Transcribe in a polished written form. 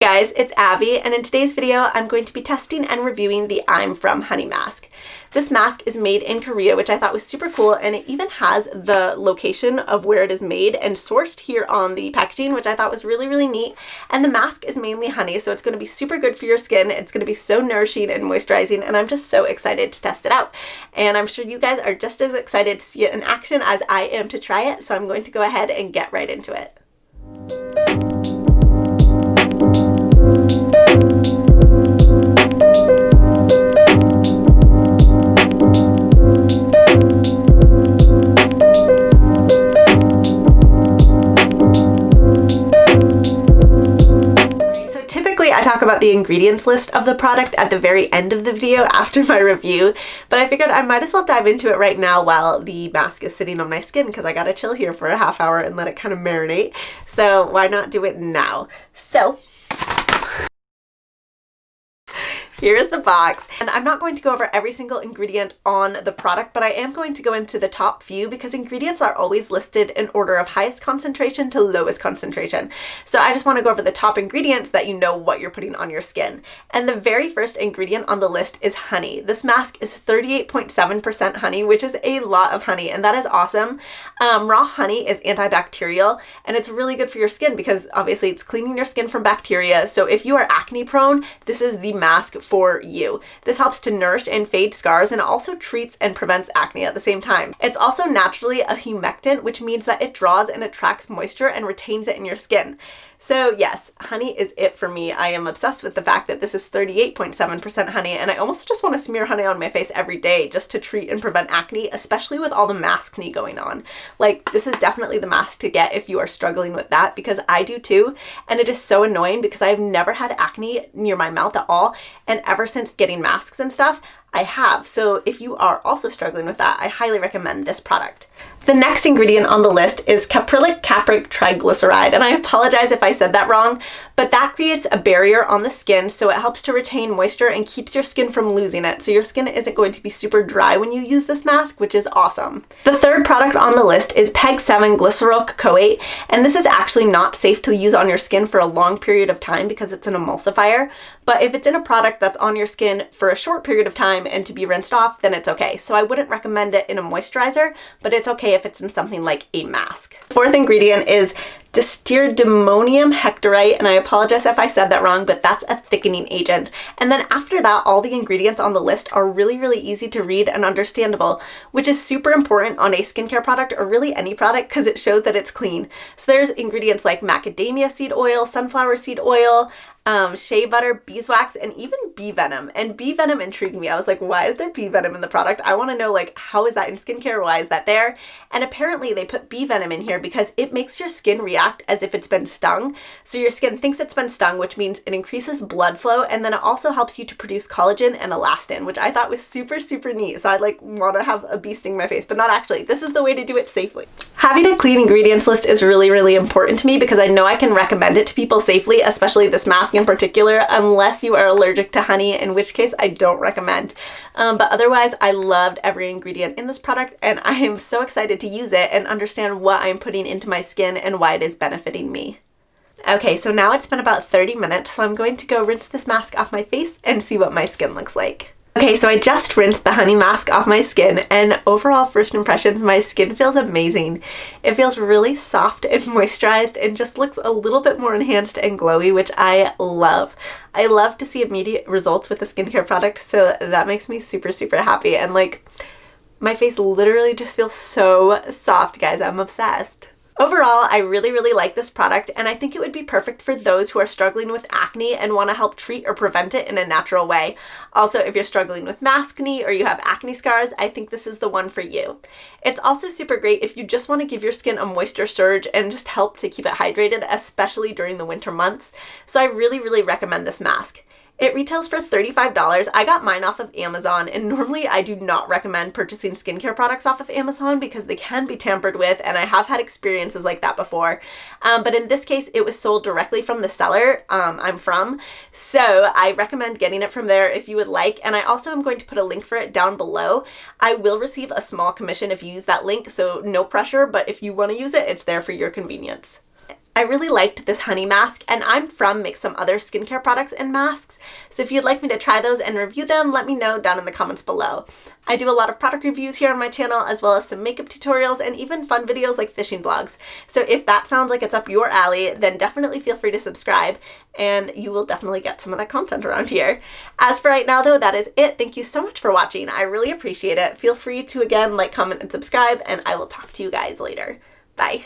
Guys, it's Abby, and in today's video I'm going to be testing and reviewing the I'm From Honey mask. This mask is made in Korea, which I thought was super cool, and it even has the location of where it is made and sourced here on the packaging, which I thought was really neat. And the mask is mainly honey, so it's going to be super good for your skin. It's going to be so nourishing and moisturizing, and I'm just so excited to test it out. And I'm sure you guys are just as excited to see it in action as I am to try it, so I'm going to go ahead and get right into it. I talk about the ingredients list of the product at the very end of the video after my review, but I figured I might as well dive into it right now while the mask is sitting on my skin because I gotta chill here for a half hour and let it kind of marinate. So why not do it now? So here's the box, and I'm not going to go over every single ingredient on the product, but I am going to go into the top few because ingredients are always listed in order of highest concentration to lowest concentration. So I just want to go over the top ingredients that you know what you're putting on your skin. And the very first ingredient on the list is honey. This mask is 38.7% honey, which is a lot of honey, and that is awesome. Raw honey is antibacterial, and it's really good for your skin because obviously it's cleaning your skin from bacteria. So if you are acne prone, this is the mask for you. This helps to nourish and fade scars, and also treats and prevents acne at the same time. It's also naturally a humectant, which means that it draws and attracts moisture and retains it in your skin. So yes, honey is it for me. I am obsessed with the fact that this is 38.7% honey, and I almost just want to smear honey on my face every day just to treat and prevent acne, especially with all the maskne going on. Like, this is definitely the mask to get if you are struggling with that, because I do too, and it is so annoying because I've never had acne near my mouth at all, and ever since getting masks and stuff, I have. So if you are also struggling with that, I highly recommend this product. The next ingredient on the list is caprylic capric triglyceride, and I apologize if I said that wrong, but that creates a barrier on the skin, so it helps to retain moisture and keeps your skin from losing it, so your skin isn't going to be super dry when you use this mask, which is awesome. The third product on the list is PEG 7 glycerol coate, and this is actually not safe to use on your skin for a long period of time because it's an emulsifier, but if it's in a product that's on your skin for a short period of time and to be rinsed off, then it's okay. So I wouldn't recommend it in a moisturizer, but it's okay if it's in something like a mask. Fourth ingredient is Disterdimonium hectorite, and I apologize if I said that wrong, but that's a thickening agent. And then after that, all the ingredients on the list are really easy to read and understandable, which is super important on a skincare product or really any product because it shows that it's clean. So there's ingredients like macadamia seed oil, sunflower seed oil, shea butter, beeswax, and even bee venom. And bee venom intrigued me. I was like, why is there bee venom in the product? I want to know, like, how is that in skincare? Why is that there? And apparently they put bee venom in here because it makes your skin react as if it's been stung. So your skin thinks it's been stung, which means it increases blood flow, and then it also helps you to produce collagen and elastin, which I thought was super neat. So I like want to have a bee sting my face, but not actually. This is the way to do it safely. Having a clean ingredients list is really important to me because I know I can recommend it to people safely, especially this mask in particular, unless you are allergic to honey, in which case I don't recommend. But otherwise, I loved every ingredient in this product, and I am so excited to use it and understand what I'm putting into my skin and why it is benefiting me. Okay, so now it's been about 30 minutes, so I'm going to go rinse this mask off my face and see what my skin looks like. Okay, so I just rinsed the honey mask off my skin, and overall first impressions, my skin feels amazing. It feels really soft and moisturized and just looks a little bit more enhanced and glowy, which I love. I love to see immediate results with a skincare product, so that makes me super happy. And like, my face literally just feels so soft, guys. I'm obsessed. Overall, I really like this product, and I think it would be perfect for those who are struggling with acne and want to help treat or prevent it in a natural way. Also, if you're struggling with maskne or you have acne scars, I think this is the one for you. It's also super great if you just want to give your skin a moisture surge and just help to keep it hydrated, especially during the winter months. So I really recommend this mask. It retails for $35. I got mine off of Amazon, and normally I do not recommend purchasing skincare products off of Amazon because they can be tampered with, and I have had experiences like that before. But in this case, it was sold directly from the seller I'm from, so I recommend getting it from there if you would like, and I also am going to put a link for it down below. I will receive a small commission if you use that link, so no pressure, but if you want to use it, it's there for your convenience. I really liked this honey mask, and I'm from Make Some Other skincare products and masks, so if you'd like me to try those and review them, let me know down in the comments below. I do a lot of product reviews here on my channel, as well as some makeup tutorials and even fun videos like fishing vlogs. So if that sounds like it's up your alley, then definitely feel free to subscribe, and you will definitely get some of that content around here. As for right now though, that is it. Thank you so much for watching. I really appreciate it. Feel free to again like, comment, and subscribe, and I will talk to you guys later. Bye.